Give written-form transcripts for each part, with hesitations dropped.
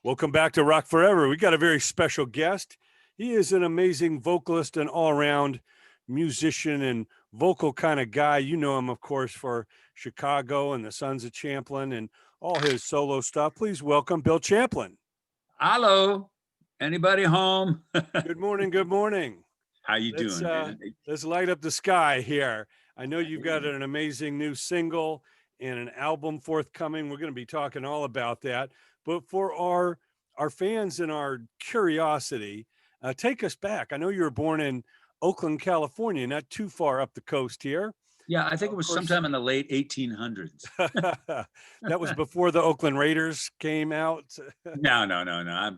Welcome back to Rock Forever. We got a very special guest. He is an amazing vocalist and all-around musician and vocal kind of guy. You know him, of course, for Chicago and the Sons of Champlin and all his solo stuff. Please welcome Bill Champlin. Hello, anybody home? Good morning. Good morning. How you doing, man? Let's light up the sky here. I know you've got an amazing new single and an album forthcoming. We're going to be talking all about that. But for our fans and our curiosity, take us back. I know you were born in Oakland, California, not too far up the coast here. Yeah, I think it was sometime in the late 1800s. That was before the Oakland Raiders came out. No.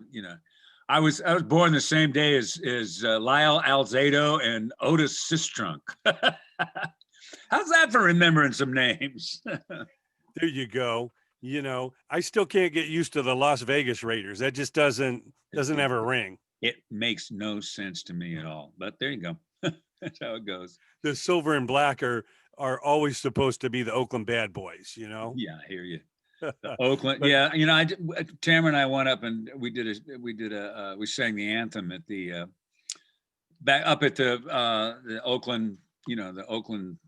I was born the same day as Lyle Alzado and Otis Sistrunk. How's that for remembering some names? There you go. You know, I still can't get used to the Las Vegas Raiders. That just doesn't have a ring. It makes no sense to me at all. But there you go. That's how it goes. The silver and black are always supposed to be the Oakland bad boys, you know? Yeah, I hear you. Oakland. Yeah. You know, Tamara and I went up and we sang the anthem at the back up at the Oakland, the Oakland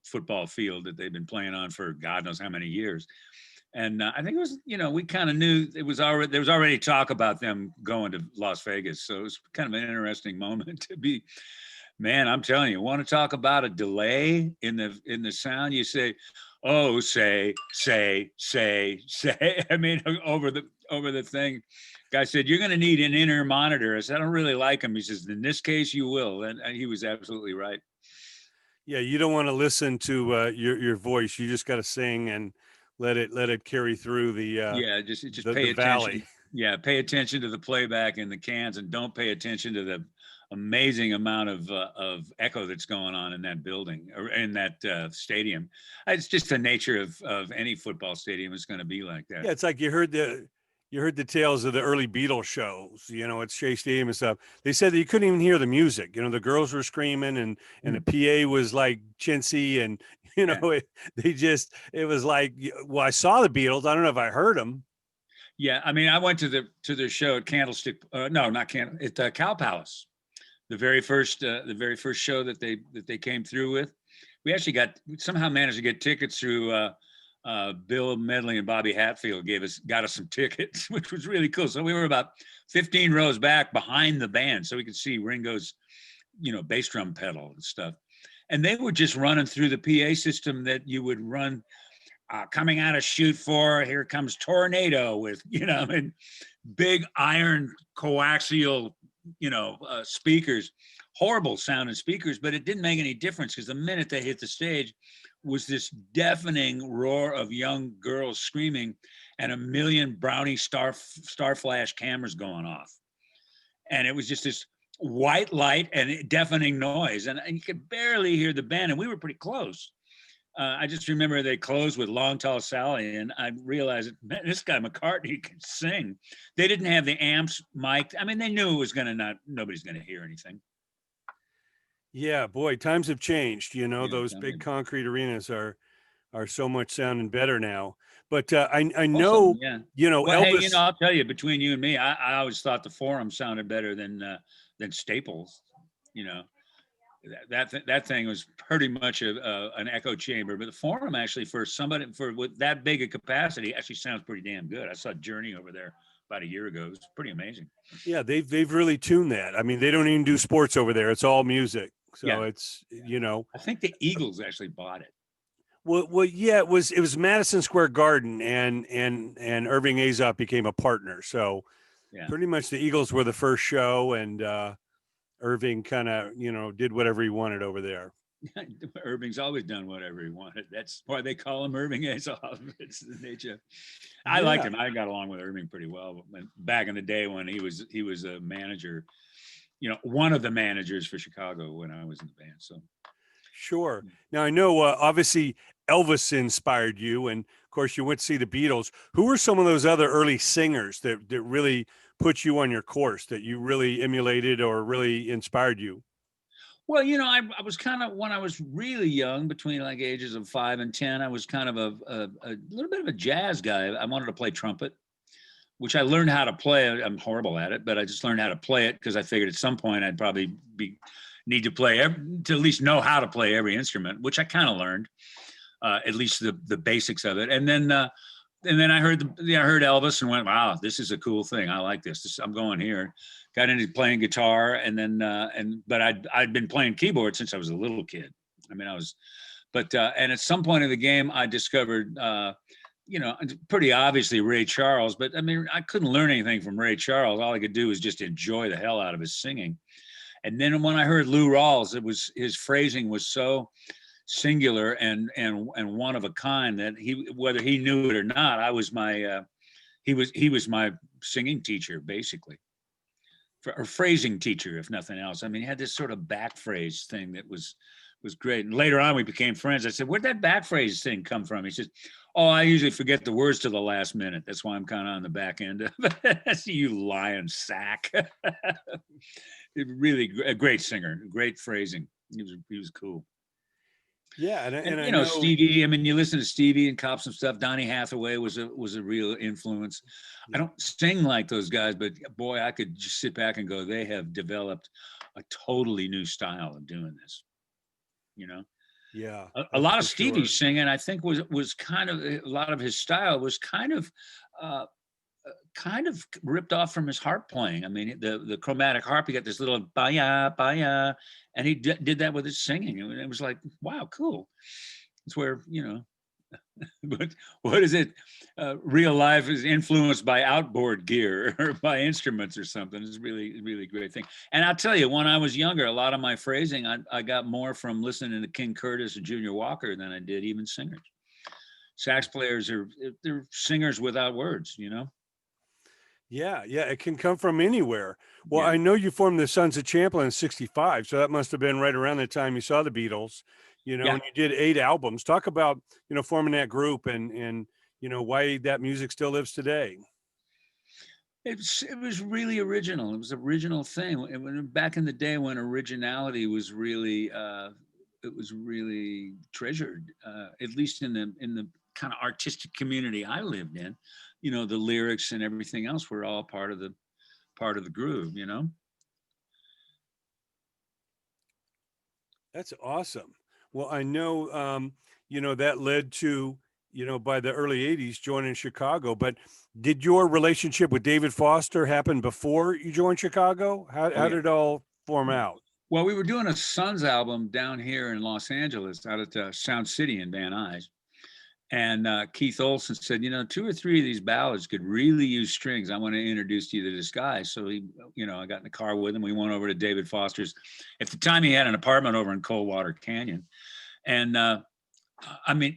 football field that they've been playing on for God knows how many years. And I think it was, we kind of knew there was already talk about them going to Las Vegas. So it was kind of an interesting moment to be, man, I'm telling you, want to talk about a delay in the sound? You say, oh, say. I mean, over the thing. Guy said, you're going to need an inner monitor. I said, I don't really like him. He says, in this case, you will. And he was absolutely right. Yeah, you don't want to listen to your voice. You just got to sing and let it carry through the just the pay attention. valley. Yeah, pay attention to the playback in the cans, and don't pay attention to the amazing amount of echo that's going on in that building or in that stadium. It's just the nature of any football stadium is going to be like that. Yeah, it's like you heard the tales of the early Beatles shows, at Shea Stadium and stuff. They said that you couldn't even hear the music. The girls were screaming and the PA was like chintzy and, it was like, well, I saw the Beatles. I don't know if I heard them. Yeah. I mean, I went to the show at Candlestick. No, not Candle. At Cow Palace. The very first show that they came through with. We actually somehow managed to get tickets through, Bill Medley and Bobby Hatfield got us some tickets, which was really cool. So we were about 15 rows back behind the band, so we could see Ringo's, bass drum pedal and stuff. And they were just running through the PA system that you would run, coming out of chute 4. Here comes Tornado with, big iron coaxial, speakers, horrible sounding speakers, but it didn't make any difference because the minute they hit the stage, was this deafening roar of young girls screaming and a million brownie star flash cameras going off. And it was just this white light and deafening noise. And you could barely hear the band. And we were pretty close. I just remember they closed with Long Tall Sally. And I realized, man, this guy McCartney can sing. They didn't have the amps mic'd. I mean, they knew it was nobody's going to hear anything. Yeah, boy, times have changed. Those big concrete arenas are so much sounding better now. But I know, yeah. Well, Elvis. Hey, I'll tell you, between you and me, I always thought the Forum sounded better than Staples. That thing was pretty much an echo chamber. But the Forum actually, with that big a capacity, actually sounds pretty damn good. I saw Journey over there about a year ago. It was pretty amazing. Yeah, they've really tuned that. I mean, they don't even do sports over there. It's all music. So yeah. It's, I think the Eagles actually bought it. Well, yeah, it was Madison Square Garden and Irving Azoff became a partner. So yeah. Pretty much the Eagles were the first show and Irving kind of, did whatever he wanted over there. Irving's always done whatever he wanted. That's why they call him Irving Azoff. It's the nature. I liked him. I got along with Irving pretty well back in the day when he was a manager, one of the managers for Chicago when I was in the band. So, sure. Now I know obviously Elvis inspired you, and of course you went to see the Beatles. Who were some of those other early singers that really put you on your course, that you really emulated or really inspired you? Well, I was kind of, when I was really young, between like ages of 5 and 10, I was kind of a little bit of a jazz guy. I wanted to play trumpet. which I learned how to play. I'm horrible at it, but I just learned how to play it because I figured at some point I'd probably need to play to at least know how to play every instrument, which I kind of learned, at least the basics of it. And then I heard I heard Elvis and went, wow, this is a cool thing. I like this. I'm going here. Got into playing guitar, and then but I'd been playing keyboard since I was a little kid. I mean, and at some point in the game, I discovered, pretty obviously Ray Charles, but I mean, I couldn't learn anything from Ray Charles. All I could do was just enjoy the hell out of his singing. And then when I heard Lou Rawls, his phrasing was so singular and one of a kind that whether he knew it or not, he was my singing teacher, basically, or phrasing teacher, if nothing else. I mean, he had this sort of back phrase thing that was great. And later on, we became friends. I said, "Where'd that back phrase thing come from?" He says, "Oh, I usually forget the words to the last minute. That's why I'm kind of on the back end of it." You lying sack. Really a great singer, great phrasing. He was cool. Yeah, and I know Stevie. I mean, you listen to Stevie and Cops and stuff. Donny Hathaway was a real influence. Yeah. I don't sing like those guys, but boy, I could just sit back and go, they have developed a totally new style of doing this. Yeah, a lot of Stevie's singing, I think, was kind of, a lot of his style was kind of ripped off from his harp playing. I mean, the chromatic harp, he got this little ba-ya, ba-ya, and he did that with his singing. And it was like, wow, cool. It's where, but what is it? Real life is influenced by outboard gear or by instruments or something. It's really, really great thing. And I'll tell you, when I was younger, a lot of my phrasing, I got more from listening to King Curtis and Junior Walker than I did even singers. Sax players they're singers without words, Yeah, it can come from anywhere. Well, yeah. I know you formed the Sons of Champlin in '65, so that must have been right around the time you saw the Beatles, yeah. And you did 8 albums. Talk about, forming that group and why that music still lives today. It was really original. It was an original thing. When back in the day when originality was really it was really treasured, at least in the kind of artistic community I lived in. The lyrics and everything else were all part of the groove, That's awesome. Well, I know, that led to, by the early 80s joining Chicago, but did your relationship with David Foster happen before you joined Chicago? How did it all form out? Well, we were doing a Sons album down here in Los Angeles out at Sound City in Van Nuys. And Keith Olsen said, 2 or 3 of these ballads could really use strings. I want to introduce you to this guy. So he, I got in the car with him. We went over to David Foster's. At the time, he had an apartment over in Coldwater Canyon. And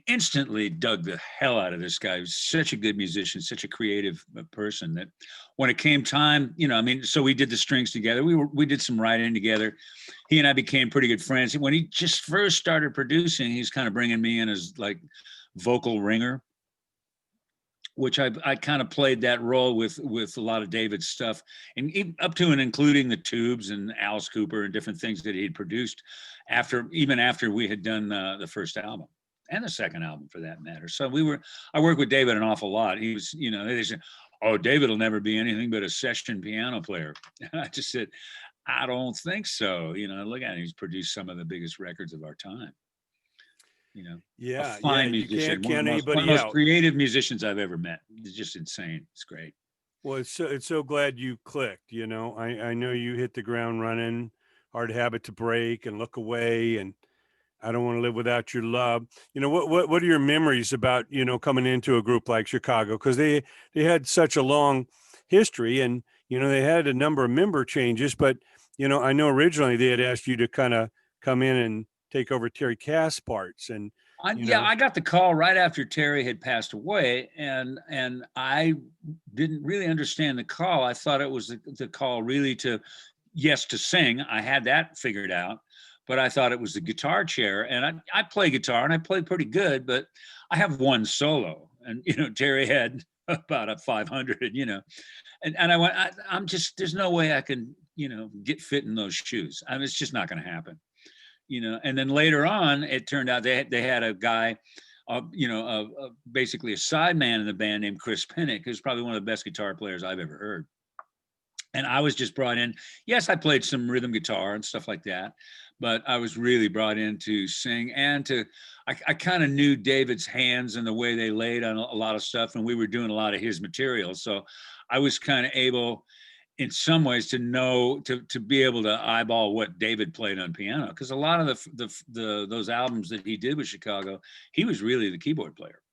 instantly dug the hell out of this guy. He was such a good musician, such a creative person that when it came time, so we did the strings together. We did some writing together. He and I became pretty good friends. When he just first started producing, he's kind of bringing me in as like vocal ringer, which I kind of played that role with a lot of David's stuff, and up to and including the Tubes and Alice Cooper and different things that he'd produced after we had done the first album and the second album for that matter. So I worked with David an awful lot. He was, they said, "Oh, David will never be anything but a session piano player." And I just said, "I don't think so." Look at him. He's produced some of the biggest records of our time. A fine musician, one of the most creative musicians I've ever met. It's just insane. It's great. Well, it's so glad you clicked. I know you hit the ground running. Hard habit to break and look away, and I don't want to live without your love. What are your memories about coming into a group like Chicago, because they had such a long history, and they had a number of member changes, but I know originally they had asked you to kind of come in and take over Terry Cass parts. And I got the call right after Terry had passed away, and I didn't really understand the call. I thought it was the call really to sing. I had that figured out, but I thought it was the guitar chair. And I play guitar and I play pretty good, but I have one solo, and Terry had about a 500, and I went, I'm just, there's no way I can get fit in those shoes. I mean, it's just not going to happen. And then later on, it turned out they had a guy, basically a sideman in the band named Chris Pinnick, who's probably one of the best guitar players I've ever heard. And I was just brought in. Yes, I played some rhythm guitar and stuff like that, but I was really brought in to sing and I kind of knew David's hands and the way they laid on a lot of stuff, and we were doing a lot of his material. So I was kind of able, in some ways, to know, to be able to eyeball what David played on piano, because a lot of those albums that he did with Chicago, he was really the keyboard player.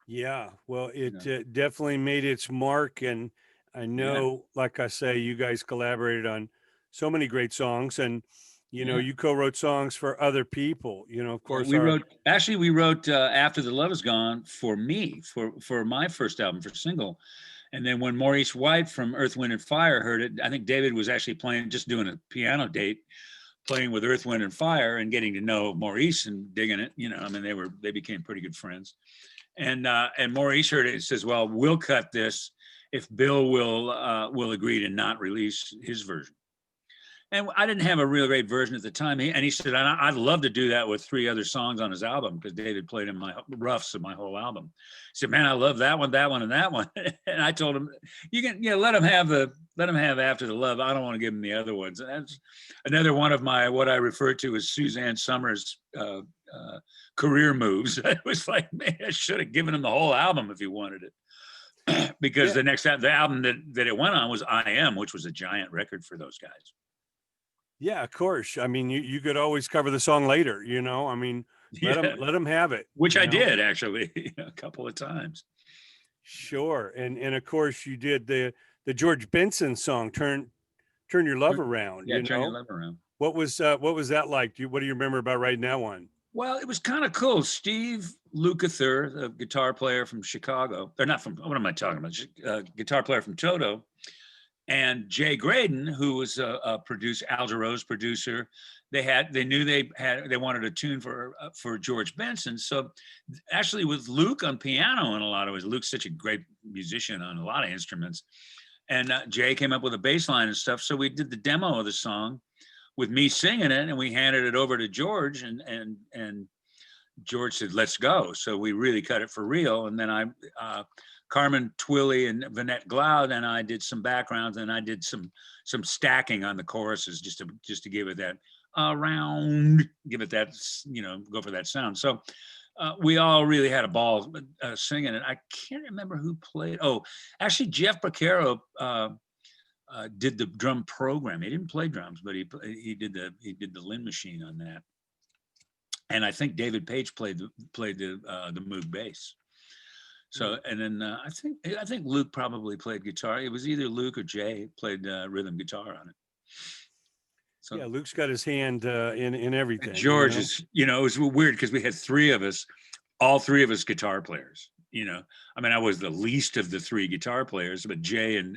Yeah, well, it definitely made its mark, and I know, like I say, you guys collaborated on so many great songs, and you co-wrote songs for other people. Of course, we wrote After the Love Is Gone for me, for my first album, for single. And then when Maurice White from Earth, Wind and Fire heard it, I think David was actually just doing a piano date, playing with Earth, Wind and Fire and getting to know Maurice and digging it. They became pretty good friends. And Maurice heard it and says, well, we'll cut this if Bill will agree to not release his version. And I didn't have a real great version at the time. He said, I'd love to do that with 3 other songs on his album, because David played in my roughs of my whole album. He said, man, I love that one, and that one. And I told him, you can, let him have After the Love. I don't want to give him the other ones. And that's another one of my, what I refer to as Suzanne Summers career moves. It was like, man, I should have given him the whole album if he wanted it. Because the album that it went on was I Am, which was a giant record for those guys. Yeah, of course. I mean, you could always cover the song later, I mean, let them have it. Which I did, actually, a couple of times. Sure. And of course you did the George Benson song, Turn Your Love Around. Yeah, Turn Your Love Around. What was that like? What do you remember about writing that one? Well, it was kind of cool. Steve Lukather, the guitar player from Chicago, or not from, what am I talking about? Guitar player from Toto. And Jay Graydon, who was a producer, Al Jarreau's producer, they knew they wanted a tune for George Benson. So actually, with Luke on piano in a lot of ways, Luke's such a great musician on a lot of instruments, and Jay came up with a bass line and stuff. So we did the demo of the song with me singing it, and we handed it over to George, and George said, "Let's go." So we really cut it for real, and then Carmen Twilley and Vanette Glaude and I did some backgrounds, and I did some stacking on the choruses just to give it that give it that, go for that sound. So we all really had a ball singing it. I can't remember who played. Oh, actually, Jeff Beccaro did the drum program. He didn't play drums, but he did the Lynn machine on that. And I think David Page played the Moog bass. So, and then I think Luke probably played guitar. It was either Luke or Jay played rhythm guitar on it. So yeah, Luke's got his hand in everything. George is, it was weird because we had 3 of us, all 3 of us guitar players. I mean, I was the least of the 3 guitar players, but Jay and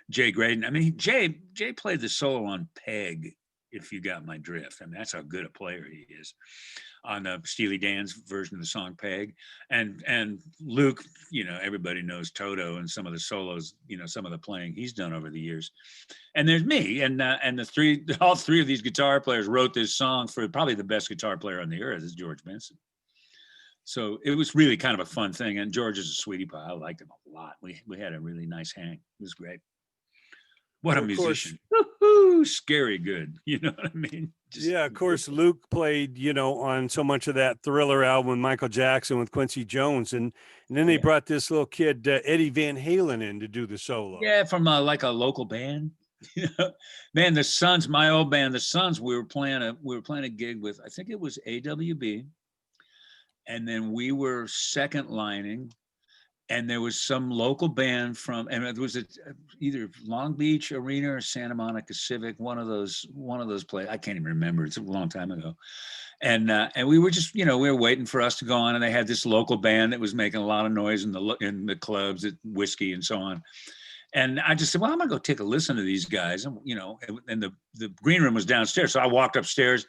Jay Graydon. I mean, Jay played the solo on Peg, if you got my drift. I mean, that's how good a player he is on Steely Dan's version of the song Peg. And Luke, everybody knows Toto and some of the solos, some of the playing he's done over the years. And there's me, and all 3 of these guitar players wrote this song for probably the best guitar player on the earth, is George Benson. So it was really kind of a fun thing. And George is a sweetie pie. I liked him a lot. We had a really nice hang. It was great. What a musician. Woo-hoo, scary good. You know what I mean? Yeah, of course, Luke played, on so much of that Thriller album with Michael Jackson with Quincy Jones. And then they brought this little kid, Eddie Van Halen, in to do the solo. Yeah, from like a local band. Man, the Sons, my old band, the Sons, we were playing a gig with, I think it was AWB. And then we were second lining. And there was some local band and it was either Long Beach Arena or Santa Monica Civic, one of those places. I can't even remember. It's a long time ago. And we were just, we were waiting for us to go on, and they had this local band that was making a lot of noise in the clubs at Whiskey and so on. And I just said, well, I'm gonna go take a listen to these guys. And the green room was downstairs. So I walked upstairs.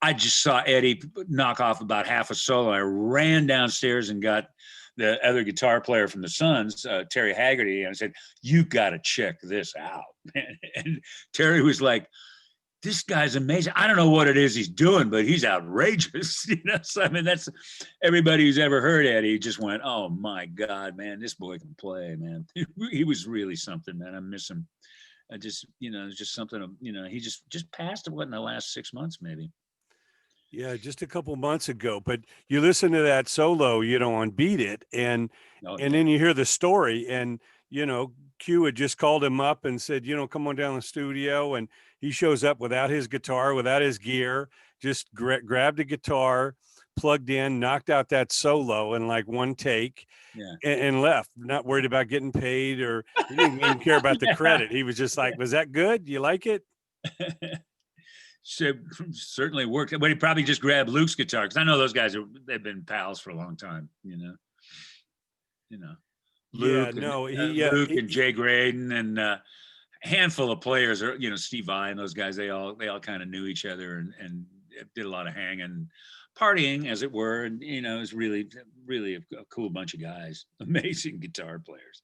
I just saw Eddie knock off about half a solo. I ran downstairs and got the other guitar player from the Sons, Terry Haggerty, and I said, "You got to check this out." And Terry was like, this guy's amazing. I don't know what it is he's doing, but he's outrageous. So I mean, that's everybody who's ever heard Eddie just went, oh my God, man, this boy can play, man. He was really something, man. I miss him. I just, just something, he just passed what in the last 6 months, maybe. Yeah, just a couple months ago. But you listen to that solo, on Beat It, and then you hear the story, and Q had just called him up and said, come on down to the studio, and he shows up without his guitar, without his gear, just grabbed a guitar, plugged in, knocked out that solo in like one take, and left, not worried about getting paid, or he didn't even care about the credit. He was just like, was that good? You like it? Certainly worked, but he probably just grabbed Luke's guitar, because I know they've been pals for a long time. Luke, Luke and Jay Graydon, and a handful of players, or Steve Vai and those guys. They all kind of knew each other and did a lot of hanging, partying, as it were. And it was really a cool bunch of guys, amazing guitar players.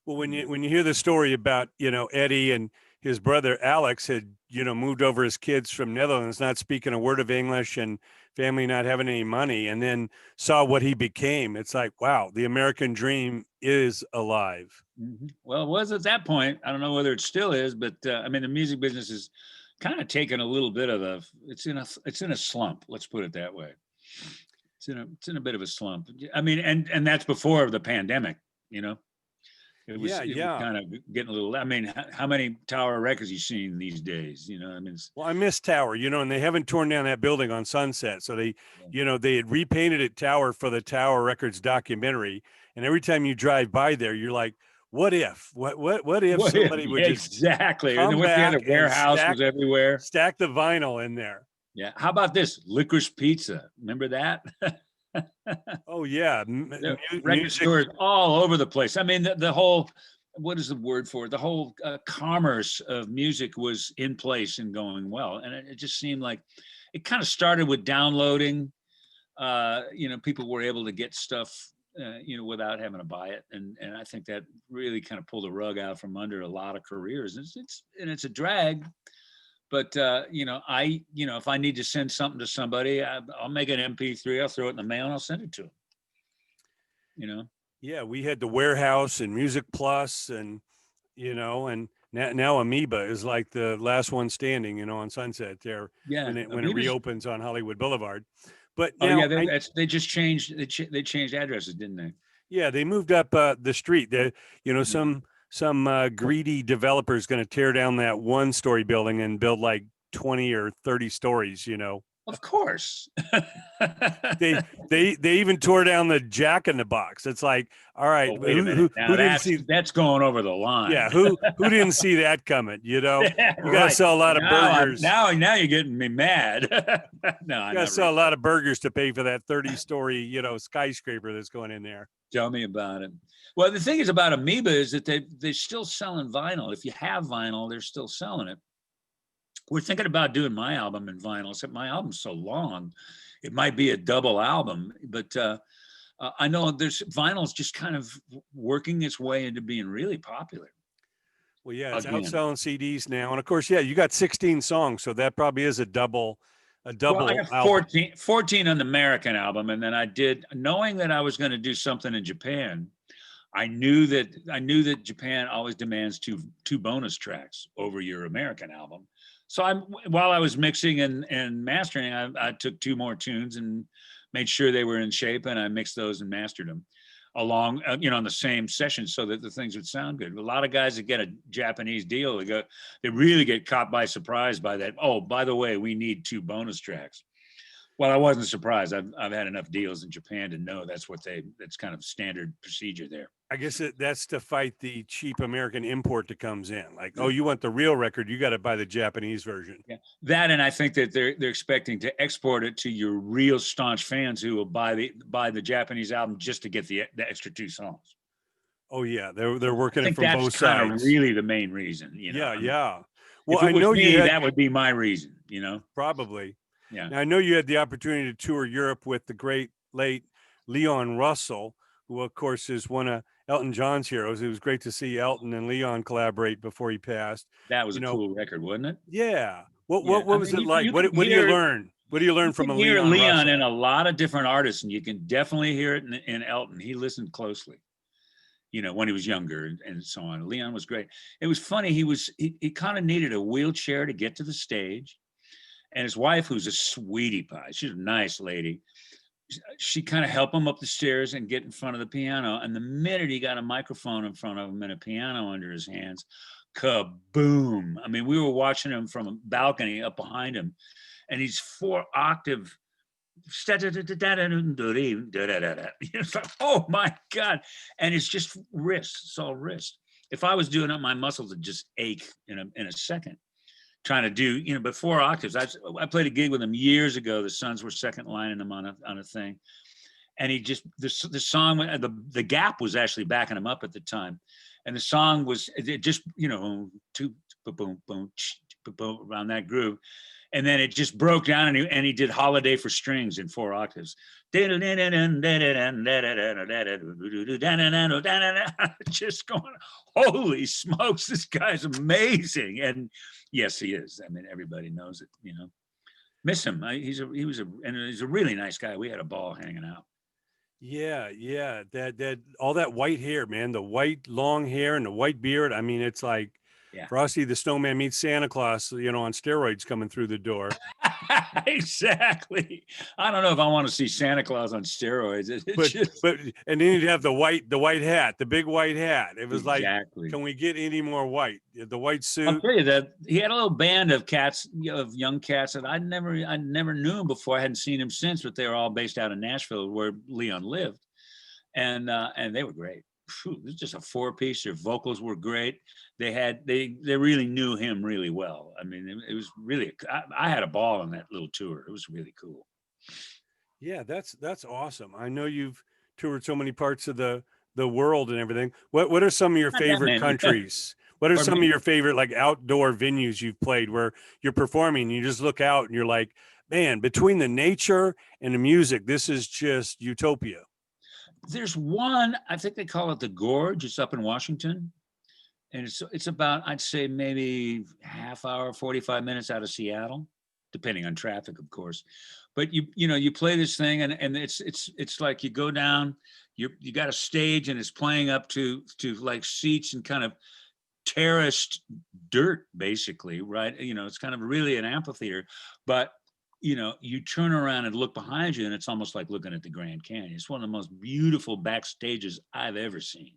Well, when you hear the story about Eddie and his brother Alex had moved over his kids from Netherlands, not speaking a word of English, and family not having any money, and then saw what he became, it's like, wow, the American dream is alive. Mm-hmm. Well, it was at that point. I don't know whether it still is, but I mean, the music business is kind of taken a little bit of it's in a slump. Let's put it that way. It's in a bit of a slump. I mean, and that's before the pandemic. It was kind of getting a little. I mean, how many Tower records you seen these days? I mean, well, I miss Tower, and they haven't torn down that building on Sunset, so they, they had repainted it Tower for the Tower Records documentary, and every time you drive by there, you're like, what if? What if somebody would just exactly? And with the other warehouse was everywhere. Stack the vinyl in there. Yeah. How about this Licorice Pizza? Remember that? Oh yeah, record stores all over the place. I mean, the whole, what is the word for it? The whole commerce of music was in place and going well, and it just seemed like it kind of started with downloading. People were able to get stuff, without having to buy it, and I think that really kind of pulled the rug out from under a lot of careers. It's a drag. But if I need to send something to somebody, I'll make an MP3. I'll throw it in the mail and I'll send it to them. Yeah, we had the Warehouse and Music Plus, and and now Amoeba is like the last one standing. On Sunset there. Yeah, when it reopens on Hollywood Boulevard. But now, they just changed. They changed addresses, didn't they? Yeah, they moved up the street. Some greedy developer is going to tear down that one-story building and build like 20 or 30 stories. Of course. they even tore down the Jack in the Box. It's like, all right, who didn't see that's going over the line? Yeah, who didn't see that coming? You got to sell a lot of burgers. Now you're getting me mad. No, you got to sell a lot of burgers to pay for that 30-story skyscraper that's going in there. Tell me about it. Well, the thing is about Amoeba is that they're still selling vinyl. If you have vinyl, they're still selling it. We're thinking about doing my album in vinyl, except my album's so long, it might be a double album. But I know there's vinyl's just kind of working its way into being really popular. Well, yeah, it's outselling CDs now, and of course, you got 16 songs, so that probably is a double. I got 14 on the American album, and then I did, knowing that I was going to do something in Japan. I knew that Japan always demands two bonus tracks over your American album. So while I was mixing and mastering, I took 2 more tunes and made sure they were in shape, and I mixed those and mastered them along, on the same session, so that the things would sound good. A lot of guys that get a Japanese deal, they really get caught by surprise by that. Oh, by the way, we need 2 bonus tracks. Well, I wasn't surprised. I've had enough deals in Japan to know that's kind of standard procedure there. I guess that's to fight the cheap American import that comes in. Like, oh, you want the real record, you got to buy the Japanese version. Yeah, that, and I think that they're expecting to export it to your real staunch fans who will buy the Japanese album just to get the extra 2 songs. Oh yeah, they're working it from both sides. That's kind of really the main reason. Yeah. Well, I know that would be my reason. Probably. Yeah. Now, I know you had the opportunity to tour Europe with the great late Leon Russell, who of course is one of Elton John's heroes. It was great to see Elton and Leon collaborate before he passed. That was a cool record, wasn't it? Yeah. Yeah, what I was mean, it like? you can What do you hear learn? What do you learn you from can a hear Leon Leon Russell? in a lot of different artists, and you can definitely hear it in Elton. He listened closely, when he was younger and so on. Leon was great. It was funny. He kind of needed a wheelchair to get to the stage, and his wife, who's a sweetie pie, she's a nice lady. She kind of helped him up the stairs and get in front of the piano. And the minute he got a microphone in front of him and a piano under his hands, kaboom! I mean, we were watching him from a balcony up behind him, and he's 4-octave. It's like, oh my God. And it's just wrist. It's all wrist. If I was doing it, my muscles would just ache in a second trying to do, but 4 octaves. I played a gig with him years ago. The Sons were second lining him on a thing. And he just, the song, the Gap was actually backing him up at the time. And the song was it just, two, boom, boom, boom, around that groove. And then it just broke down, and he did Holiday for Strings in 4 octaves. Just going, holy smokes, this guy's amazing. And yes, he is. I mean, everybody knows it, Miss him. He's a really nice guy. We had a ball hanging out. Yeah. That all that white hair, man, the white long hair and the white beard. I mean, it's like Yeah. Frosty the Snowman meets Santa Claus, on steroids coming through the door. Exactly. I don't know if I want to see Santa Claus on steroids. But and then you'd have the white hat, the big white hat. It was exactly. like, can we get any more white? The white suit. I'll tell you that he had a little band of cats, of young cats that I never knew him before. I hadn't seen him since, but they were all based out of Nashville, where Leon lived, and they were great. It was just a 4-piece. Their vocals were great. They really knew him really well. I mean, it was really. I had a ball on that little tour. It was really cool. Yeah, that's awesome. I know you've toured so many parts of the world and everything. What are some of your favorite countries? What are some of your favorite like outdoor venues you've played where you're performing and you just look out and you're like, man, between the nature and the music, this is just utopia. There's one, I think they call it the Gorge. It's up in Washington. And it's about, I'd say, maybe half hour, 45 minutes out of Seattle, depending on traffic, of course. But you play this thing, and it's like you go down, you got a stage, and it's playing up to like seats and kind of terraced dirt, basically, right? It's kind of really an amphitheater, but you turn around and look behind you, and it's almost like looking at the Grand Canyon. It's one of the most beautiful backstages I've ever seen.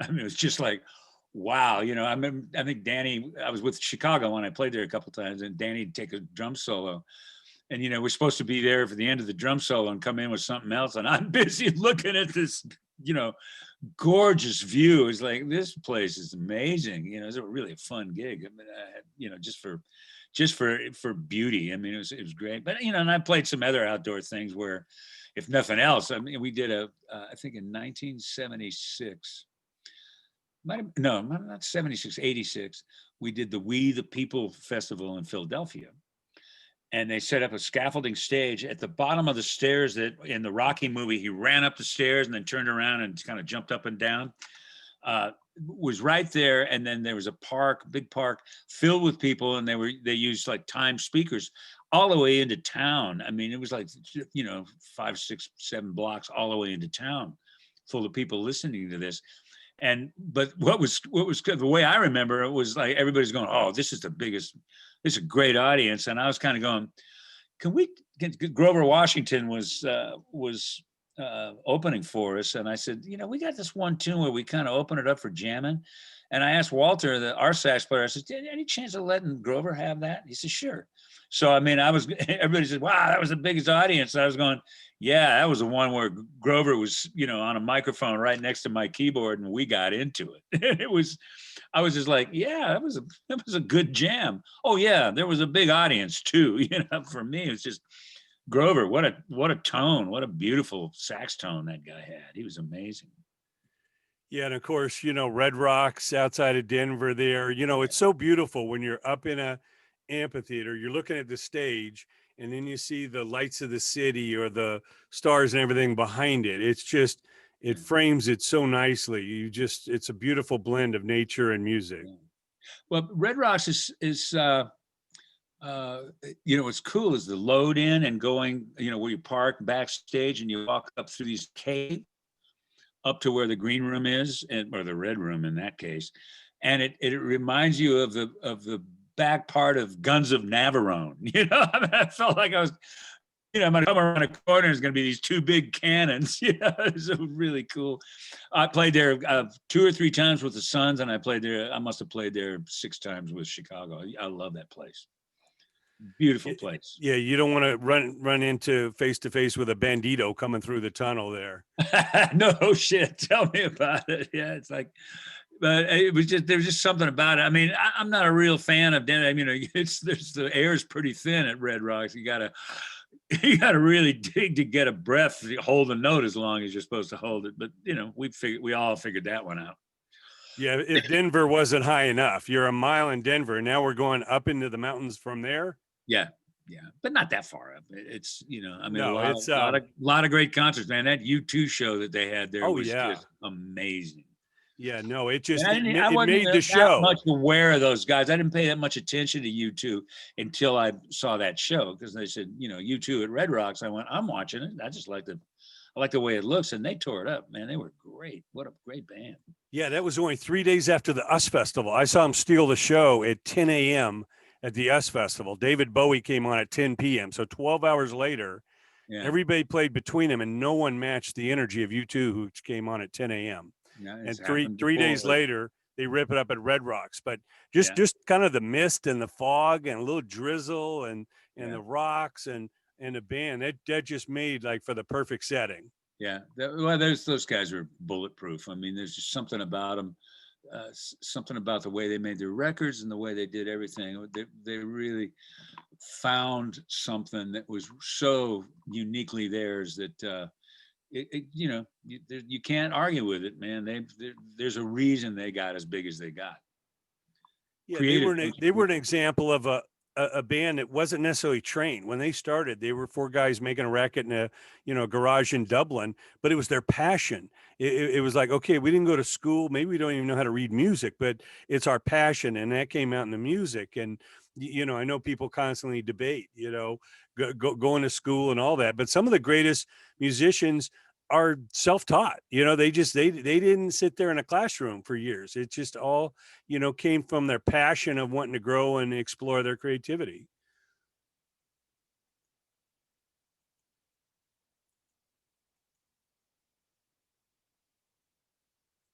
I mean, it's just like, wow. I think Danny, I was with Chicago when I played there a couple of times, and Danny'd take a drum solo. And, we're supposed to be there for the end of the drum solo and come in with something else. And I'm busy looking at this, gorgeous view. It's like, this place is amazing. It was a really fun gig. I mean, just for beauty. I mean, it was great. But, and I played some other outdoor things where, if nothing else, I mean, we did I think in 1976, no, not 76, 86, we did the We the People Festival in Philadelphia. And they set up a scaffolding stage at the bottom of the stairs that in the Rocky movie, he ran up the stairs and then turned around and kind of jumped up and down. Was right there. And then there was a big park filled with people, and they used like timed speakers all the way into town. I mean, it was like, 5, 6, 7 blocks all the way into town full of people listening to this. But what was good, the way I remember it was like everybody's going, oh, this is a great audience. And I was kind of going, Grover Washington was opening for us. And I said, we got this one tune where we kind of open it up for jamming. And I asked Walter, our sax player, I said, any chance of letting Grover have that? He said, sure. So, I mean, everybody said, wow, that was the biggest audience. And I was going, yeah, that was the one where Grover was, on a microphone right next to my keyboard, and we got into it. I was just like, yeah, that was a good jam. Oh yeah, there was a big audience too. For me, it's just Grover. What a tone! What a beautiful sax tone that guy had. He was amazing. Yeah, and of course, Red Rocks outside of Denver there. It's so beautiful when you're up in a amphitheater, you're looking at the stage, and then you see the lights of the city or the stars and everything behind it. It's just, it frames it so nicely. It's a beautiful blend of nature and music. Well, Red Rocks is you know, what's cool is the load in and going, you know, where you park backstage and you walk up through these caves up to where the green room is, and or the red room in that case, and it reminds you of the back part of Guns of Navarone. You know, I mean, I felt like I was, you know, I'm gonna come around a corner. There's gonna be these two big cannons. You know, it's really cool. I played there 2 or 3 times with the Suns, and I played there. I must have played there 6 times with Chicago. I love that place. Beautiful place. Yeah, you don't want to run into face to face with a bandito coming through the tunnel there. No shit. Tell me about it. Yeah, it's like, but it was just there was just something about it. I mean, I'm not a real fan of dinner. I mean, there's the air is pretty thin at Red Rocks. You gotta really dig to get a breath to hold a note as long as you're supposed to hold it. But you know, we all figured that one out. Yeah, if Denver wasn't high enough, you're a mile in Denver. Now we're going up into the mountains from there. Yeah, yeah, but not that far up. It's, you know, I mean, No, it's lot of great concerts, man. That U2 show that they had there was just amazing. Yeah, no, it just I it wasn't made the that show. much aware of those guys. I didn't pay that much attention to U2 until I saw that show, because they said, you know, U2 at Red Rocks. I went, I'm watching it. I like the way it looks, and they tore it up, man. They were great. What a great band. Yeah, that was only 3 days after the US Festival. I saw them steal the show at 10 a.m. at the US Festival. David Bowie came on at 10 p.m. So 12 hours later, everybody played between them, and no one matched the energy of U2, who came on at 10 a.m. Yeah, and three days later, they rip it up at Red Rocks. But just kind of the mist and the fog and a little drizzle and the rocks and the band, that just made like for the perfect setting. Yeah, well, those guys are bulletproof. I mean, there's just something about them, something about the way they made their records and the way they did everything. They really found something that was so uniquely theirs that you know, you can't argue with it, man. There's a reason they got as big as they got. Yeah, they were an example of a band that wasn't necessarily trained. When they started, they were 4 guys making a racket in a garage in Dublin, but it was their passion. It was like, okay, we didn't go to school, maybe we don't even know how to read music, but it's our passion, and that came out in the music. And you know, I know people constantly debate, you know, going to school and all that, but some of the greatest musicians are self-taught. You know, they didn't sit there in a classroom for years. It just all, you know, came from their passion of wanting to grow and explore their creativity.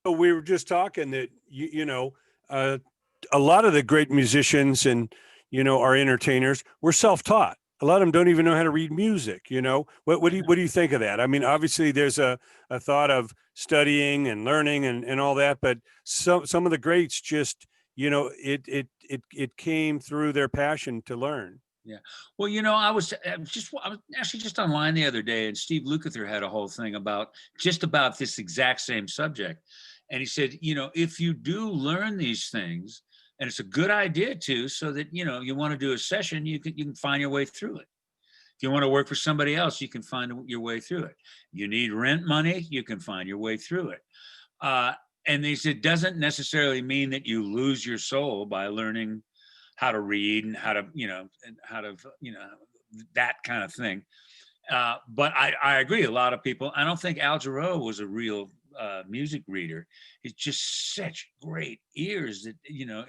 So we were just talking that you know, a lot of the great musicians and, you know, our entertainers were self-taught. A lot of them don't even know how to read music. You know, what do you think of that? I mean, obviously there's a thought of studying and learning and all that, but some of the greats just, you know, it came through their passion to learn. Yeah. Well, you know, I was actually just online the other day, and Steve Lukather had a whole thing about this exact same subject. And he said, you know, if you do learn these things, and it's a good idea too, so that, you know, you want to do a session, you can find your way through it. If you want to work for somebody else, you can find your way through it. You need rent money, you can find your way through it. And they said, doesn't necessarily mean that you lose your soul by learning how to read and how to, you know, that kind of thing. But I agree. A lot of people, I don't think Al Jarreau was a real music reader. It's just such great ears that, you know,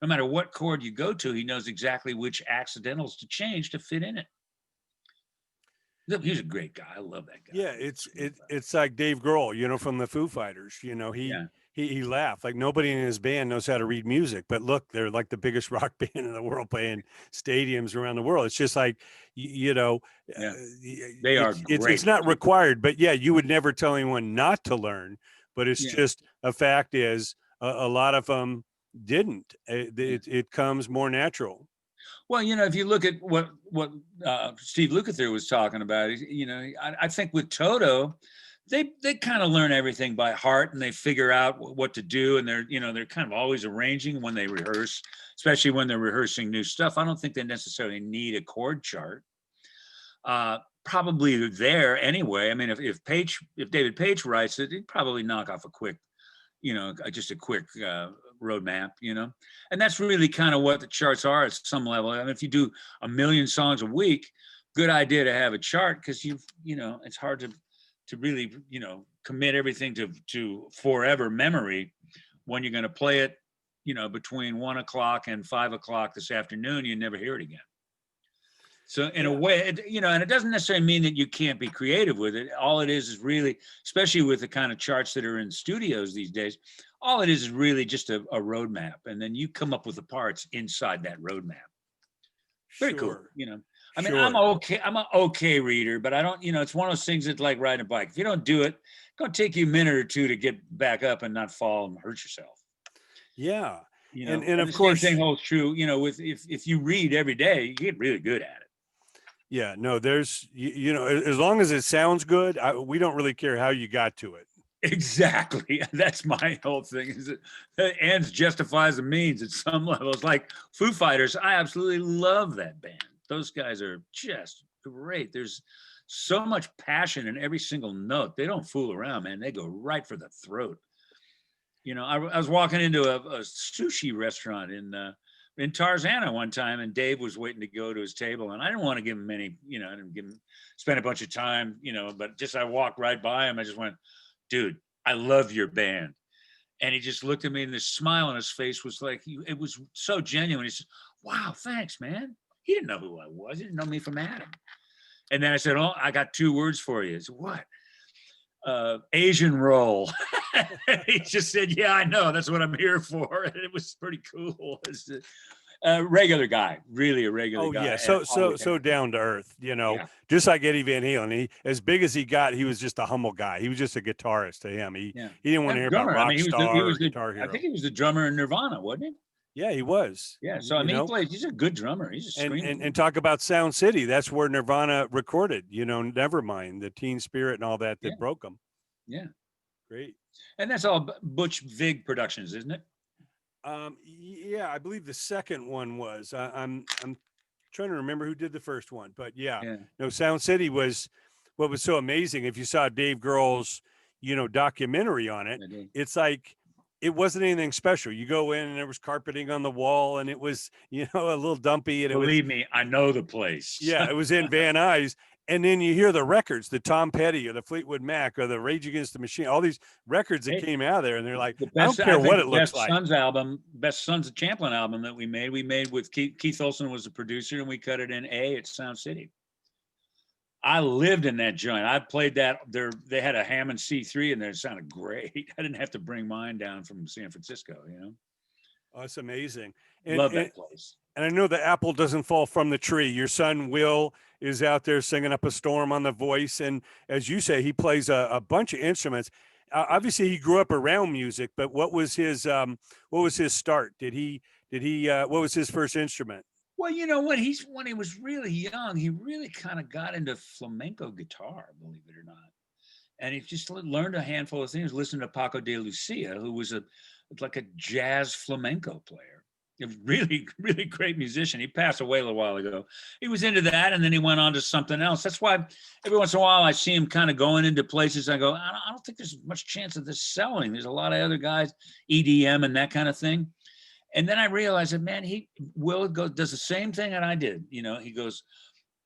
no matter what chord you go to, he knows exactly which accidentals to change to fit in it. He's a great guy. I love that guy. Yeah, it's like Dave Grohl, you know, from the Foo Fighters. You know, he laughed like nobody in his band knows how to read music, but look, they're like the biggest rock band in the world, playing stadiums around the world. It's just like, you know, they are great. It's not required, but yeah, you would never tell anyone not to learn, but it's just a fact is a lot of them didn't. It comes more natural. Well, you know, if you look at what Steve Lukather was talking about, you know, I think with Toto, they kind of learn everything by heart, and they figure out what to do, and they're kind of always arranging when they rehearse, especially when they're rehearsing new stuff. I don't think they necessarily need a chord chart. Probably there anyway. I mean, if David Page writes it, he'd probably knock off a quick, you know, just a quick roadmap, you know, and that's really kind of what the charts are at some level. I mean, if you do 1 million songs a week, good idea to have a chart because you know, it's hard to really, you know, commit everything to forever memory when you're going to play it, you know, between 1 o'clock and 5 o'clock this afternoon, you never hear it again. So in a Yeah. way, you know, and it doesn't necessarily mean that you can't be creative with it. All it is really, especially with the kind of charts that are in studios these days, all it is really just a roadmap. And then you come up with the parts inside that roadmap. Very cool. Sure. You know, I mean, I'm Sure. okay. I'm an okay reader, but I don't, you know, it's one of those things that's like riding a bike. If you don't do it, it's going to take you a minute or two to get back up and not fall and hurt yourself. Yeah. You And know, and and of the same course, thing holds true, you know, with if you read every day, you get really good at it. yeah, no, there's you know, as long as it sounds good, we don't really care how you got to it. Exactly. That's my whole thing. Is that ends justifies the means at some levels. Like Foo Fighters, I absolutely love that band. Those guys are just great. There's so much passion in every single note. They don't fool around, man. They go right for the throat. You know, I was walking into a sushi restaurant in Tarzana one time, and Dave was waiting to go to his table, and I didn't want to give him any, you know, I didn't give him spend a bunch of time, you know, but just I walked right by him. I just went, dude, I love your band. And he just looked at me and this smile on his face was like, it was so genuine. He said, wow, thanks, man. He didn't know who I was. He didn't know me from Adam. And then I said, oh, I got 2 words for you. He said, what? Asian roll. He just said, yeah, I know. That's what I'm here for. And it was pretty cool. It's a regular guy, really a regular Oh guy. yeah, And so down to earth, you know, yeah, just like Eddie Van Halen. He, as big as he got, he was just a humble guy. He was just a guitarist to him. yeah. He didn't want to And hear about drummer. I rock mean, he star or was the, guitar I think hero. he was the drummer in Nirvana, wasn't he? Yeah, he was. Yeah. So I You mean, know, he's a good drummer. He's a screaming. and talk about Sound City. That's where Nirvana recorded. You know, Nevermind, the Teen Spirit, and all that Yeah, broke them. yeah. Great. And that's all Butch Vig Productions, isn't it? Yeah, I believe the second one was. I'm trying to remember who did the first one, but yeah, Yeah. no, Sound City was what was so amazing. If you saw Dave Grohl's, you know, documentary on it, I did. it's like it wasn't anything special. You go in and there was carpeting on the wall, and it was, you know, a little dumpy, and it was, Believe me, I know the place. yeah, it was in Van Nuys. And then you hear the records, the Tom Petty or the Fleetwood Mac or the Rage Against the Machine, all these records that Hey, came out of there, and they're like, the I don't best, care I think what the it looks best like. Sons of Champlin album that we made with Keith Olsen was the producer, and we cut it in A at Sound City. I lived in that joint. I played that there. They had a Hammond C3 in there. It sounded great. I didn't have to bring mine down from San Francisco, you know. Oh, it's amazing. And, Love and that place. and I know the apple doesn't fall from the tree. Your son Will is out there singing up a storm on the voice, and as you say, he plays a bunch of instruments. Obviously, he grew up around music, but what was his start? Did he what was his first instrument? Well, you know what? When he was really young, he really kind of got into flamenco guitar, believe it or not. And he just learned a handful of things. Listened to Paco de Lucia, who was like a jazz flamenco player, a really, really great musician. He passed away a little while ago. He was into that, and then he went on to something else. That's why every once in a while I see him kind of going into places. I go, I don't think there's much chance of this selling. There's a lot of other guys, EDM and that kind of thing. And then I realized that, man, does the same thing that I did. You know, he goes,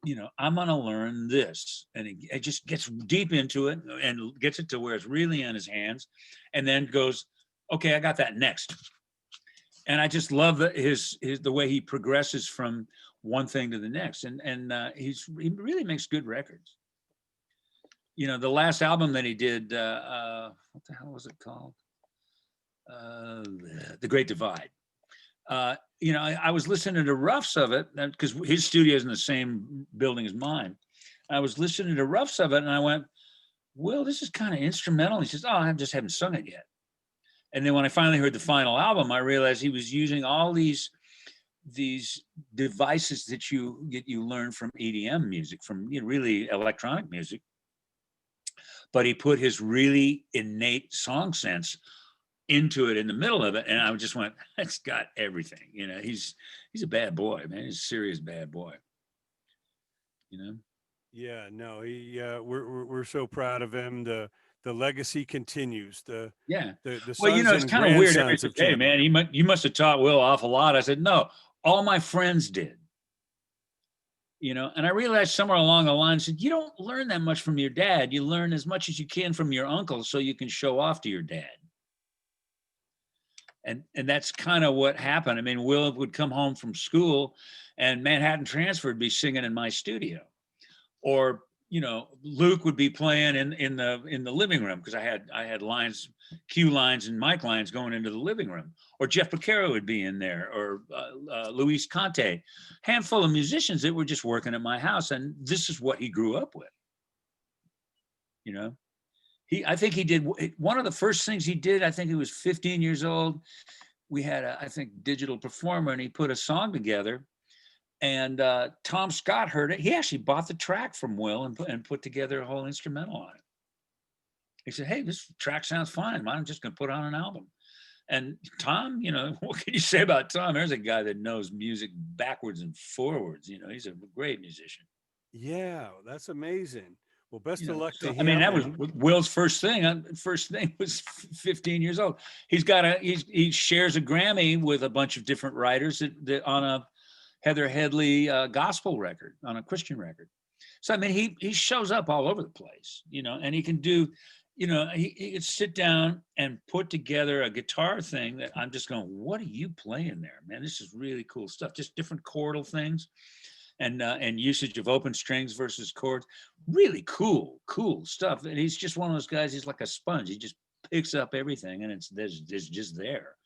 you know, I'm going to learn this. And it just gets deep into it and gets it to where it's really in his hands, and then goes, okay, I got that next. And I just love the way he progresses from one thing to the next. And he really makes good records. You know, the last album that he did, what the hell was it called? The Great Divide. You know, I was listening to roughs of it because his studio is in the same building as mine. I was listening to roughs of it, and I went, well, this is kind of instrumental. He says, oh, I just haven't sung it yet. And then when I finally heard the final album, I realized he was using all these devices that you learn from EDM music, from, you know, really electronic music. But he put his really innate song sense into it in the middle of it, and I just went, that's got everything. You know, he's a bad boy, man. He's a serious bad boy. You know. Yeah, no, we're so proud of him. The the legacy continues. Yeah. The Well, sons it's and kind of weird. Everybody grandsons says, of "Hey, man, Champlin. you must have taught Will an awful lot." I said, "No, all my friends did." And I realized somewhere along the line, said, you don't learn that much from your dad. You learn as much as you can from your uncle, so you can show off to your dad. And that's kind of what happened. I mean, Will would come home from school, and Manhattan Transfer would be singing in my studio, or Luke would be playing in the living room, because I had lines, cue lines and mic lines going into the living room, or Jeff Beccaro would be in there, or Luis Conte, handful of musicians that were just working at my house, and this is what he grew up with. I think he did one of the first things he did. I think he was 15 years old. We had I think digital performer, and he put a song together. And Tom Scott heard it. He actually bought the track from Will and put together a whole instrumental on it. He said, "Hey, this track sounds fine. I'm just going to put it on an album." And Tom, what can you say about Tom? There's a guy that knows music backwards and forwards. He's a great musician. Yeah, that's amazing. Well, best of luck to I mean, him. that was Will's first thing. First thing was 15 years old. He shares a Grammy with a bunch of different writers that on a Heather Headley gospel record, on a Christian record. So, I mean, he shows up all over the place, and he can do, he could sit down and put together a guitar thing that I'm just going, what are you playing there, man? This is really cool stuff. Just different chordal things, and usage of open strings versus chords. Really cool stuff. And he's just one of those guys. He's like a sponge. He just picks up everything, and it's just there.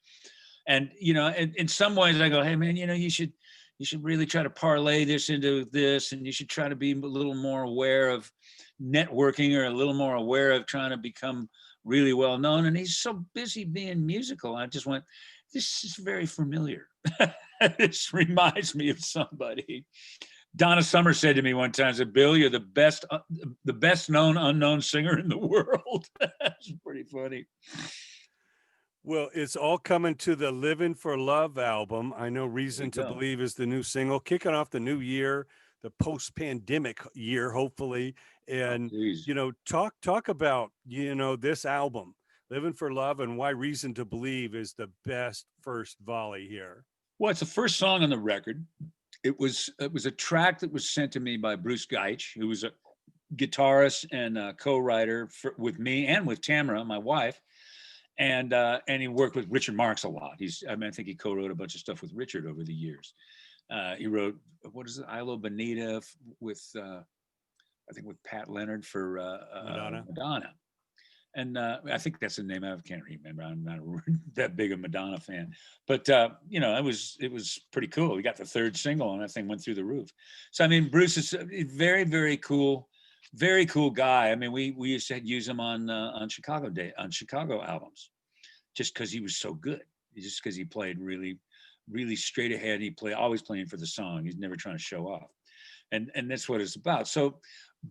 And in some ways, I go, hey man, you should really try to parlay this into this, and you should try to be a little more aware of networking, or a little more aware of trying to become really well known. And he's so busy being musical. I just went, this is very familiar. This reminds me of somebody. Donna Summer said to me one time, said, "Bill, you're the best known unknown singer in the world." That's pretty funny. Well, it's all coming to the Living for Love album. I know Reason to Believe is the new single, kicking off the new year, the post-pandemic year, hopefully. And, talk about, this album, Living for Love, and why Reason to Believe is the best first volley here. Well, it's the first song on the record. It was a track that was sent to me by Bruce Geitch, who was a guitarist and a co-writer with me and with Tamara, my wife. And he worked with Richard Marx a lot. I think he co-wrote a bunch of stuff with Richard over the years. He wrote, what is it, Ilo Bonita with, I think with Pat Leonard for Madonna. And I think that's the name. I can't remember. I'm not that big a Madonna fan, but it was pretty cool. We got the third single, and that thing went through the roof. So I mean, Bruce is a very, very cool guy. I mean, we used to use him on Chicago albums, just because he was so good. Just because he played really, really straight ahead. He always playing for the song. He's never trying to show off, and that's what it's about. So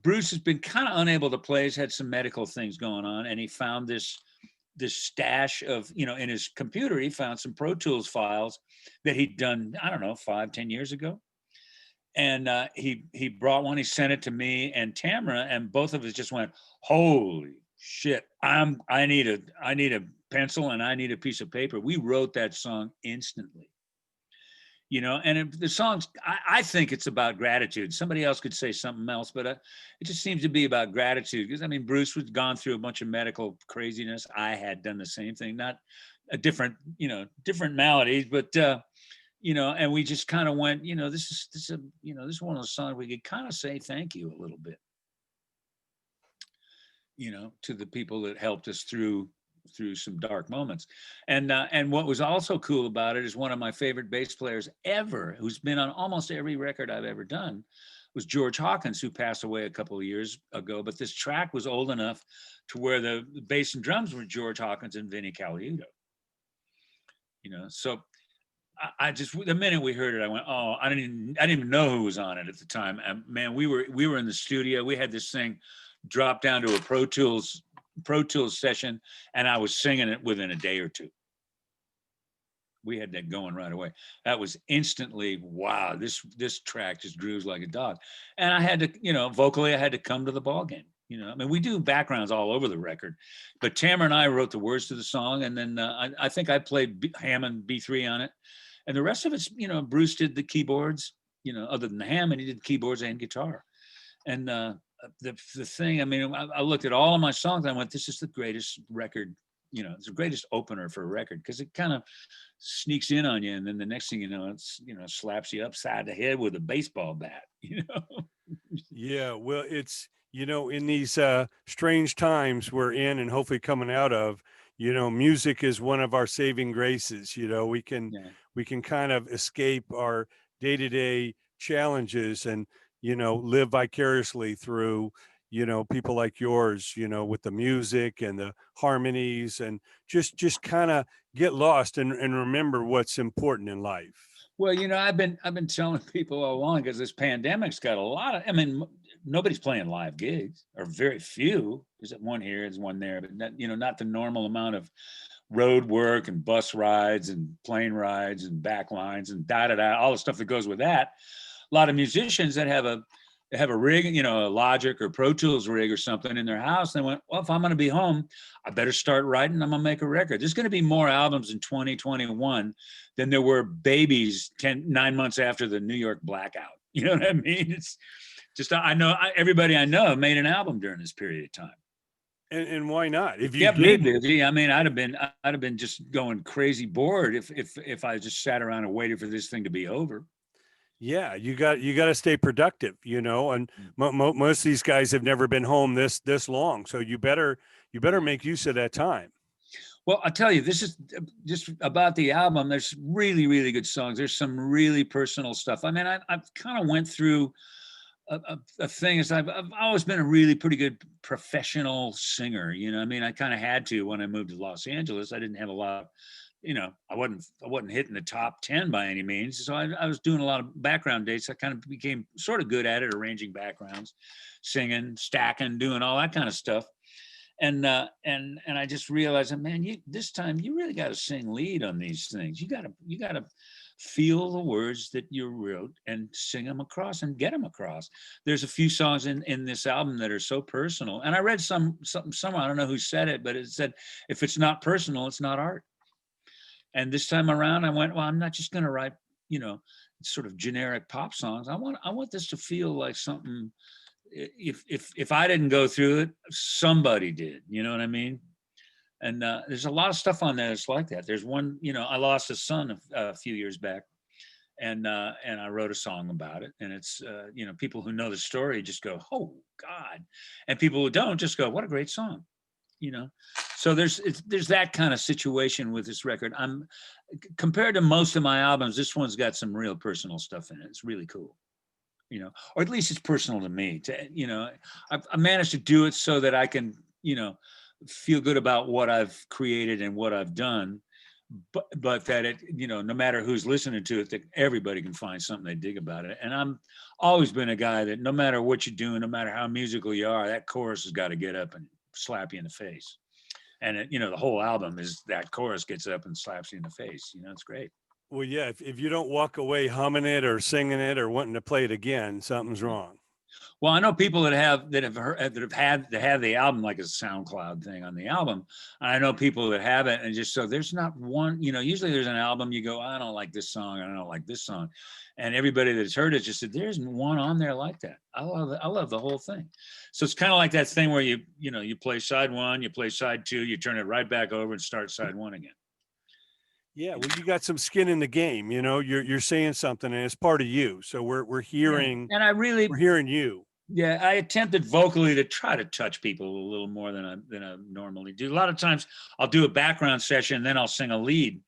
Bruce has been kind of unable to play. He's had some medical things going on, and he found this stash of, in his computer, he found some Pro Tools files that he'd done, I don't know, 5-10 years ago. And he brought one, he sent it to me and Tamara, and both of us just went, holy shit, I need a pencil and I need a piece of paper. We wrote that song instantly. And the songs, I think it's about gratitude. Somebody else could say something else, but it just seems to be about gratitude. Because I mean, Bruce was gone through a bunch of medical craziness. I had done the same thing, not a different maladies, but and we just kind of went, this is one of those songs we could kind of say thank you a little bit, to the people that helped us through some dark moments. And what was also cool about it is one of my favorite bass players ever, who's been on almost every record I've ever done, was George Hawkins, who passed away a couple of years ago. But this track was old enough to where the bass and drums were George Hawkins and Vinnie Colaiuta. So I just, the minute we heard it, I went, oh, I didn't even know who was on it at the time. And man, we were in the studio. We had this thing drop down to a Pro Tools session, and I was singing it within a day or two. We had that going right away. That was instantly, wow, this track just grooves like a dog. And I had to, vocally, I had to come to the ball game. You know, I mean, we do backgrounds all over the record, but Tamara and I wrote the words to the song, and then I think I played Hammond B3 on it, and the rest of it's, you know, Bruce did the keyboards. You know, other than the Hammond, he did keyboards and guitar. And the thing, I mean, I looked at all of my songs, and I went, "This is the greatest record." You know, it's the greatest opener for a record because it kind of sneaks in on you, and then the next thing you know, it's, you know, slaps you upside the head with a baseball bat. You know. Yeah, well, it's, you know, in these strange times we're in and hopefully coming out of, you know, music is one of our saving graces. You know, Yeah. we can kind of escape our day-to-day challenges and, you know, live vicariously through, you know, people like yours, you know, with the music and the harmonies, and just kind of get lost and remember what's important in life. Well, you know, I've been telling people all along because this pandemic's got a lot of. I mean, nobody's playing live gigs, or very few. There's one here, there's one there, but not, you know, not the normal amount of road work and bus rides and plane rides and back lines and da da da, all the stuff that goes with that. A lot of musicians that have a rig, you know, a Logic or Pro Tools rig or something in their house. They went, well, if I'm going to be home, I better start writing. I'm going to make a record. There's going to be more albums in 2021 than there were babies 9 months after the New York blackout. You know what I mean? It's just, I know everybody I know made an album during this period of time. And why not? If It you kept me didn't, busy. I mean, I'd have been just going crazy bored if I just sat around and waited for this thing to be over. yeah, you got to stay productive, you know, and most of these guys have never been home this long, so you better make use of that time. Well, I'll tell you, this is just about the album. There's really, really good songs. There's some really personal stuff. I mean, I've kind of went through a thing is I've always been a really pretty good professional singer. You know, I mean, I kind of had to when I moved to Los Angeles. I didn't have a lot, you know, I wasn't hitting the top 10 by any means. So I was doing a lot of background dates. I kind of became sort of good at it, arranging backgrounds, singing, stacking, doing all that kind of stuff. And I just realized that, man, this time you really got to sing lead on these things. You got to feel the words that you wrote and sing them across and get them across. There's a few songs in this album that are so personal. And I read somewhere, I don't know who said it, but it said, if it's not personal, it's not art. And this time around, I went, well, I'm not just going to write, you know, sort of generic pop songs. I want this to feel like something. If I didn't go through it, somebody did. You know what I mean? And there's a lot of stuff on there that's like that. There's one, you know, I lost a son a few years back, and I wrote a song about it. And it's, you know, people who know the story just go, oh God, and people who don't just go, what a great song, you know. So there's that kind of situation with this record. Compared to most of my albums, this one's got some real personal stuff in it. It's really cool, you know, or at least it's personal to me. You know, I managed to do it so that I can, you know, feel good about what I've created and what I've done, but that it, you know, no matter who's listening to it, that everybody can find something they dig about it. And I'm always been a guy that no matter what you're doing, no matter how musical you are, that chorus has got to get up and slap you in the face. And it, you know, the whole album is that chorus gets up and slaps you in the face. You know, it's great. Well, yeah, if you don't walk away humming it or singing it or wanting to play it again, something's wrong. Well, I know people that have the album like a SoundCloud thing on the album. And I know people that have it, and just so there's not one, you know, usually there's an album you go, I don't like this song, I don't like this song. And everybody that's heard it just said, there's one on there like that. I love the whole thing. So it's kind of like that thing where you know, you play side one, you play side two, you turn it right back over and start side one again. Yeah, well, you got some skin in the game, you know, you're saying something and it's part of you. So we're hearing, And I really, we're hearing you. yeah, I attempted vocally to try to touch people a little more than I normally do. A lot of times I'll do a background session, then I'll sing a lead,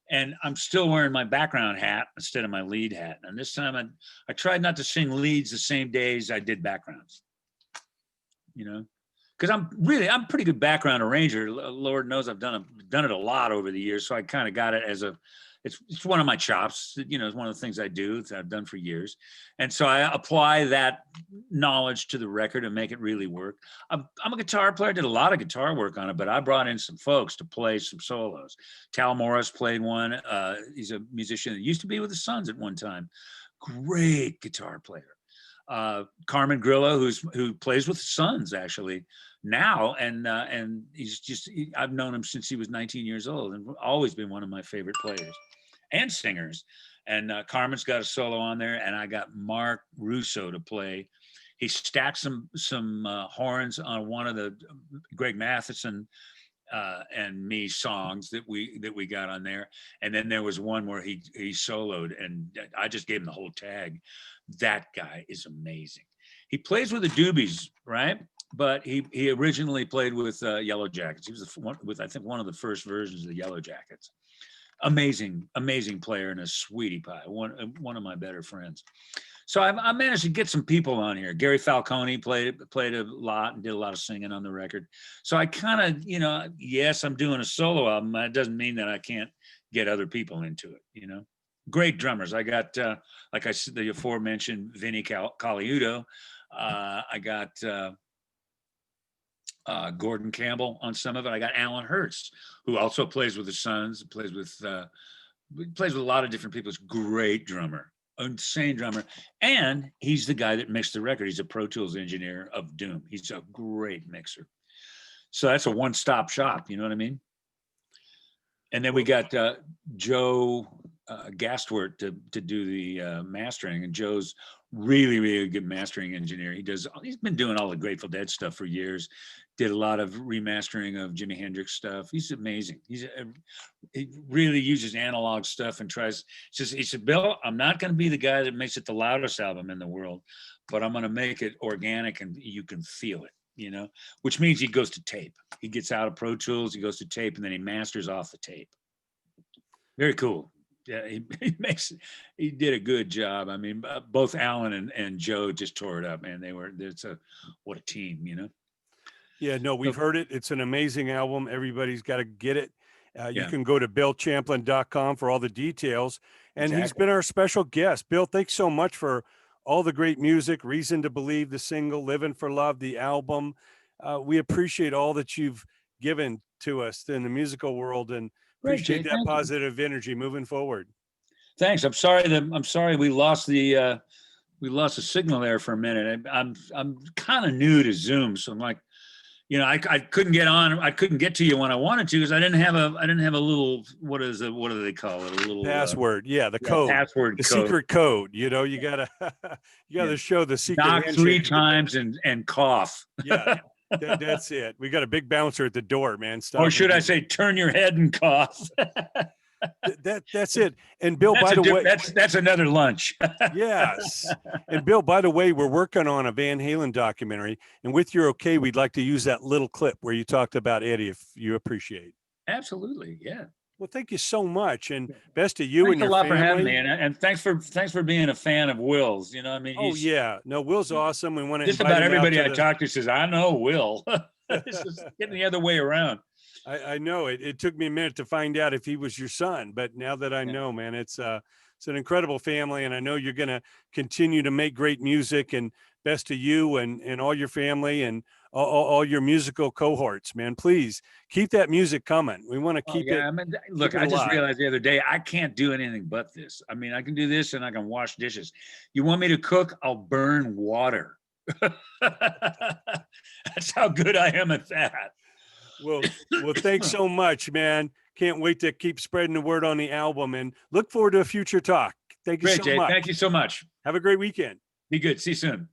and I'm still wearing my background hat instead of my lead hat. And this time I tried not to sing leads the same days I did backgrounds, you know, because I'm pretty good background arranger. Lord knows I've done it a lot over the years, so I kind of got it as it's one of my chops. You know, it's one of the things I do that I've done for years, and so I apply that knowledge to the record and make it really work. I'm a guitar player. I did a lot of guitar work on it, but I brought in some folks to play some solos. Tal Morris played one. He's a musician that used to be with the Suns at one time. Great guitar player. Carmen Grillo, who plays with the Suns actually now, and I've known him since he was 19 years old, and always been one of my favorite players and singers. And Carmen's got a solo on there, and I got Mark Russo to play. He stacked some horns on one of the Greg Matheson and me songs that we got on there, and then there was one where he soloed, and I just gave him the whole tag. That guy is amazing. He plays with the Doobies, right? But he originally played with Yellow Jackets. He was I think one of the first versions of the Yellow Jackets. Amazing player and a sweetie pie. One of my better friends. So I managed to get some people on here. Gary Falcone played a lot and did a lot of singing on the record. So I kind of, yes, I'm doing a solo album. That doesn't mean that I can't get other people into it, Great drummers. I got, like I said, the aforementioned Vinny Caliuto. I got Gordon Campbell on some of it. I got Alan Hertz, who also plays with the Suns, plays with a lot of different people. He's a great drummer. Insane drummer, and he's the guy that mixed the record. He's a Pro Tools engineer of Doom. He's a great mixer. So that's a one-stop shop, you know what I mean? And then we got Joe Gastwort to do the mastering, and Joe's really good mastering engineer. He's been doing all the Grateful Dead stuff for years. Did a lot of remastering of Jimi Hendrix stuff. He's amazing. He really uses analog stuff and tries. He said, Bill, I'm not going to be the guy that makes it the loudest album in the world, but I'm going to make it organic and you can feel it, which means he goes to tape. He gets out of Pro Tools, he goes to tape, and then he masters off the tape. Very cool. Yeah, he did a good job. I mean, both Alan and Joe just tore it up, man. What a team, Yeah, no, we've heard it. It's an amazing album. Everybody's got to get it. You Yeah. can go to BillChamplin.com for all the details. And Exactly. He's been our special guest. Bill, thanks so much for all the great music, Reason to Believe, the single, Living for Love, the album. We appreciate all that you've given to us in the musical world, and appreciate that positive energy moving forward. Thanks. I'm sorry we lost the signal there for a minute. I'm kind of new to Zoom, so I'm like, I couldn't get on. I couldn't get to you when I wanted to because I didn't have a little, what do they call it? A little password. The code. Password. The code. Secret code. You gotta show the secret. Knock 3 times and cough. Yeah. That's it. We got a big bouncer at the door, man. Stop. Or should I say, turn your head and cough? That's it. And Bill, by the way, that's another lunch. Yes. And Bill, by the way, we're working on a Van Halen documentary, and with your okay, we'd like to use that little clip where you talked about Eddie, if you appreciate. Absolutely, yeah. Well, thank you so much, and best to you. Thanks and your a lot family. for having me, and thanks for being a fan of Will's. I mean, oh yeah, no, Will's awesome. We want to just about everybody I talk to says I know Will. This is getting the other way around. I know it took me a minute to find out if he was your son, but now that I know, man, it's an incredible family, and I know you're going to continue to make great music, and best to you and all your family and all your musical cohorts, man. Please keep that music coming. We want to keep it. I mean, look, I just realized the other day, I can't do anything but this. I mean, I can do this and I can wash dishes. You want me to cook? I'll burn water. That's how good I am at that. Well, thanks so much, man. Can't wait to keep spreading the word on the album, and look forward to a future talk. Thank you so much. Thank you so much. Have a great weekend. Be good. See you soon.